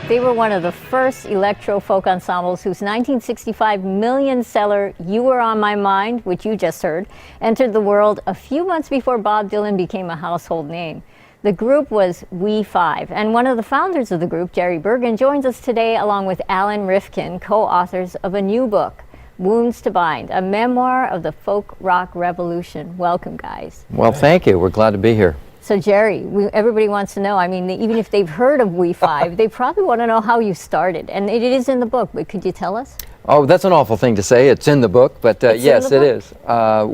They were one of the first electro folk ensembles whose 1965 million-seller You Were On My Mind, which you just heard, entered the world a few months before Bob Dylan became a household name. The group was We Five, and one of the founders of the group, Jerry Burgan, joins us today along with Alan Rifkin, co-authors of a new book, Wounds to Bind, a memoir of the folk rock revolution. Welcome, guys. Well, thank you. We're glad to be here. So, Jerry, everybody wants to know, I mean, even if they've heard of We Five, they probably want to know how you started. And it is in the book, but could you tell us? Oh, that's an awful thing to say. It's in the book, but yes, it is. I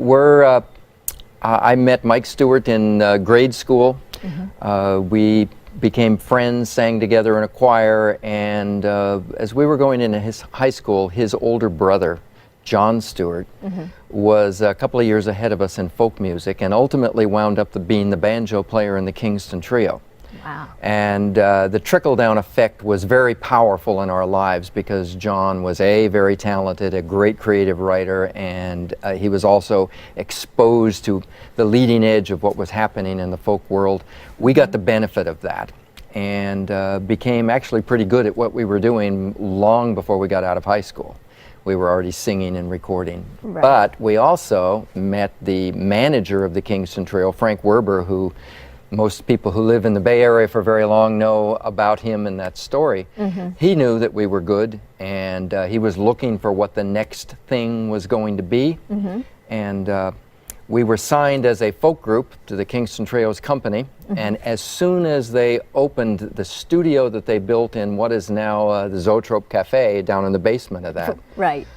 met Mike Stewart in grade school. Mm-hmm. We became friends, sang together in a choir, and as we were going into his high school, his older brother, John Stewart, mm-hmm. was a couple of years ahead of us in folk music and ultimately wound up being the banjo player in the Kingston Trio. Wow. And the trickle-down effect was very powerful in our lives because John was very talented, a great creative writer, and he was also exposed to the leading edge of what was happening in the folk world. We got the benefit of that and became actually pretty good at what we were doing long before we got out of high school. We were already singing and recording. Right. But we also met the manager of the Kingston Trio, Frank Werber, who most people who live in the Bay Area for very long know about him and that story. Mm-hmm. He knew that we were good, and he was looking for what the next thing was going to be. Mm-hmm. And we were signed as a folk group to the Kingston Trio's company, mm-hmm. and as soon as they opened the studio that they built in what is now the Zoetrope Cafe down in the basement of that, right.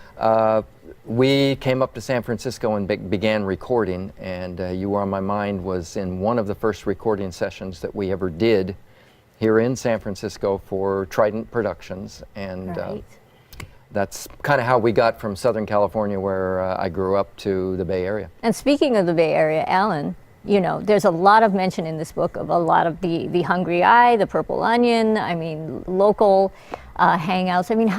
We came up to San Francisco and began recording, and You Were On My Mind was in one of the first recording sessions that we ever did here in San Francisco for Trident Productions, and right. That's kind of how we got from Southern California, where I grew up, to the Bay Area. And speaking of the Bay Area, Alan, you know, there's a lot of mention in this book of a lot of the Hungry Eye, the Purple Onion, I mean, local hangouts. I mean,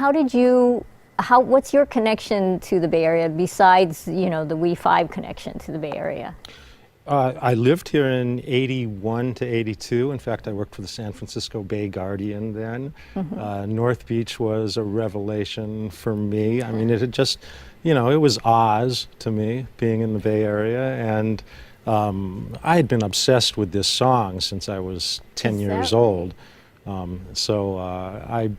what's your connection to the Bay Area besides, you know, the We Five connection to the Bay Area? I lived here in 81 to 82. In fact, I worked for the San Francisco Bay Guardian then. Mm-hmm. North Beach was a revelation for me. I mean, it had just, you know, it was Oz to me, being in the Bay Area. And I had been obsessed with this song since I was 10 years old. So I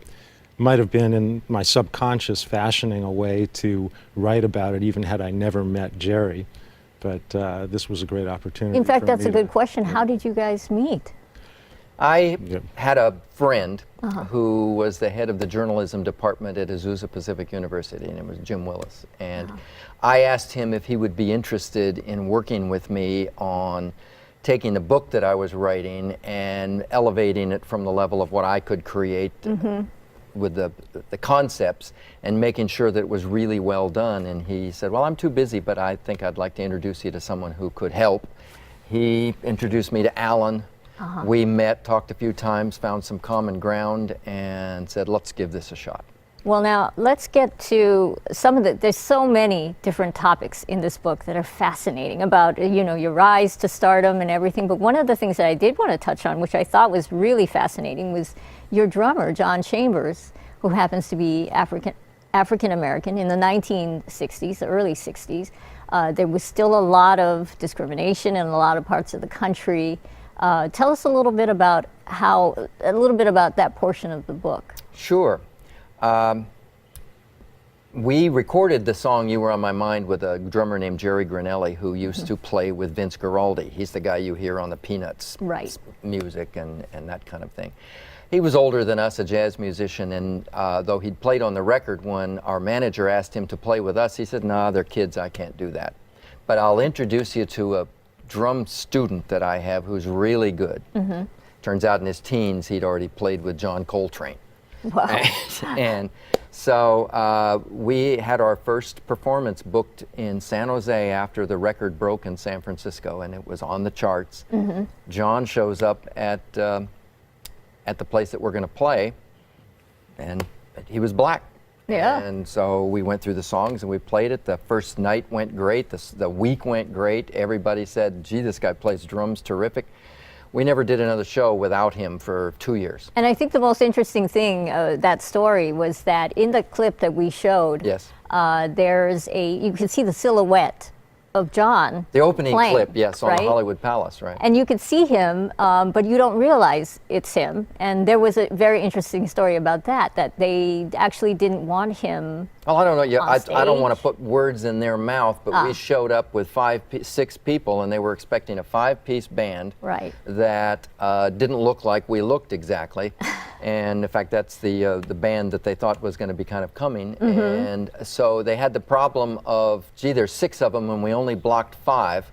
might have been in my subconscious fashioning a way to write about it, even had I never met Jerry. But this was a great opportunity. In fact, that's a good question. How did you guys meet? I had a friend who was the head of the journalism department at Azusa Pacific University, and it was Jim Willis. And I asked him if he would be interested in working with me on taking the book that I was writing and elevating it from the level of what I could create with the concepts and making sure that it was really well done. And he said, well, I'm too busy, but I think I'd like to introduce you to someone who could help. He introduced me to Alan. We met, talked a few times, found some common ground, and said, let's give this a shot. Well, now let's get to there's so many different topics in this book that are fascinating about, you know, your rise to stardom and everything. But one of the things that I did want to touch on, which I thought was really fascinating, was your drummer, John Chambers, who happens to be African American. In the 1960s, the early 60s, there was still a lot of discrimination in a lot of parts of the country. Tell us a little bit about that portion of the book. Sure. We recorded the song You Were On My Mind with a drummer named Jerry Granelli, who used to play with Vince Guaraldi. He's the guy you hear on the Peanuts music and that kind of thing. He was older than us, a jazz musician, and though he'd played on the record, when our manager asked him to play with us, he said, nah, they're kids, I can't do that. But I'll introduce you to a drum student that I have who's really good. Turns out in his teens, he'd already played with John Coltrane. Wow. And so we had our first performance booked in San Jose after the record broke in San Francisco, and it was on the charts. John shows up at the place that we're going to play, and he was black. Yeah. And so we went through the songs and we played it. The first night went great. The week went great. Everybody said, gee, this guy plays drums terrific. we never did another show without him for 2 years. And I think the most interesting thing, that story, was that in the clip that we showed, Yes. you can see the silhouette of John. The opening playing, clip, yes, on right? the Hollywood Palace, right? And you could see him, but you don't realize it's him. And there was a very interesting story about that they actually didn't want him. Well, I don't know. Yeah, on I don't want to stage. put words in their mouth, but we showed up with 6 people, and they were expecting a 5-piece band Right. that didn't look like we looked exactly. And in fact, that's the band that they thought was going to be kind of coming. And so they had the problem of, gee, there's 6 of them, and we only blocked 5.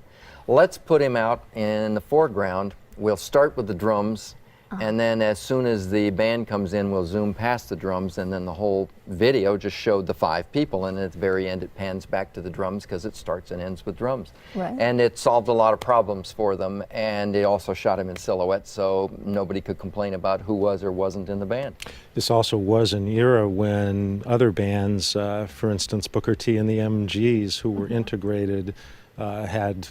Let's put him out in the foreground. We'll start with the drums. And then as soon as the band comes in, we'll zoom past the drums, and then the whole video just showed the 5 people, and at the very end it pans back to the drums because it starts and ends with drums. Right. And it solved a lot of problems for them, and it also shot him in silhouette, so nobody could complain about who was or wasn't in the band. This also was an era when other bands, for instance, Booker T and the MGs, who were integrated, had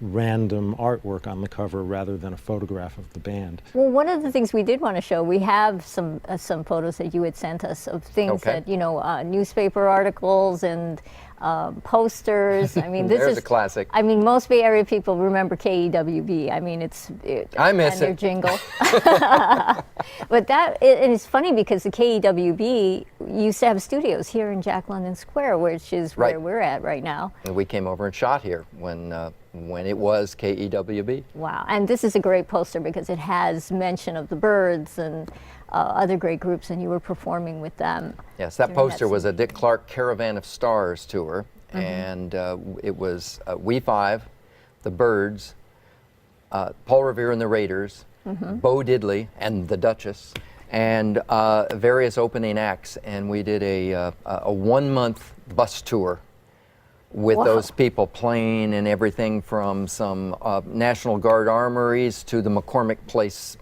random artwork on the cover rather than a photograph of the band. Well, one of the things we did want to show, we have some photos that you had sent us of things Okay. that, newspaper articles and posters. I mean, this There's is a classic. I mean, most Bay Area people remember KEWB. I mean, I miss and their it. jingle. But and it's funny because the KEWB used to have studios here in Jack London Square, which is where Right. we're at right now. And we came over and shot here when it was KEWB. Wow. And this is a great poster because it has mention of the Byrds and other great groups, and you were performing with them. Yes, that during poster that was a Dick Clark Caravan of Stars tour, and it was We Five, the Byrds, Paul Revere and the Raiders, Bo Diddley and the Duchess, and various opening acts, and we did a 1-month bus tour with Wow. those people playing in everything from some National Guard armories to the McCormick Place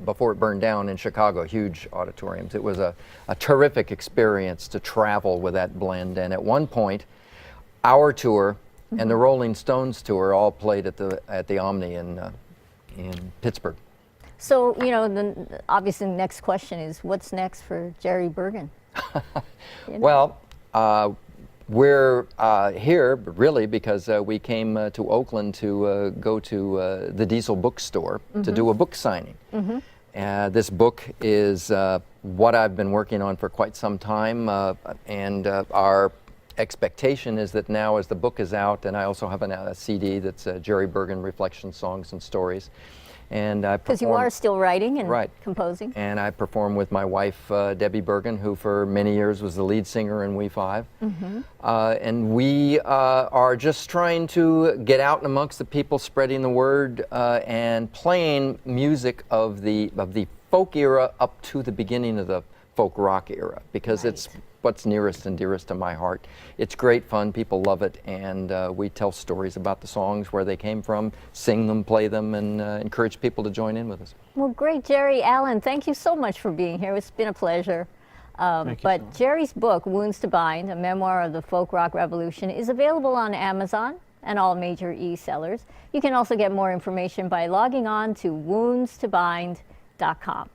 before it burned down in Chicago, huge auditoriums. It was a terrific experience to travel with that blend. And at one point, our tour and the Rolling Stones tour all played at the Omni in Pittsburgh. So, obviously the next question is, what's next for Jerry Burgan? Well, we're here really because we came to Oakland to go to the Diesel bookstore to do a book signing. This book is what I've been working on for quite some time, and our expectation is that now as the book is out, and I also have a CD that's Jerry Burgan Reflections, Songs and Stories. And I Because you are still writing and Right. composing. And I perform with my wife, Debbie Burgan, who for many years was the lead singer in We Five. And we are just trying to get out and amongst the people, spreading the word, and playing music of the folk era up to the beginning of the folk rock era, because it's what's nearest and dearest to my heart. It's great fun, people love it, and we tell stories about the songs, where they came from, sing them, play them, and encourage people to join in with us. Well, great, Jerry Allen, thank you so much for being here. It's been a pleasure. Thank you But so much. Jerry's book, Wounds to Bind, a memoir of the folk rock revolution, is available on Amazon and all major e-sellers. You can also get more information by logging on to woundstobind.com.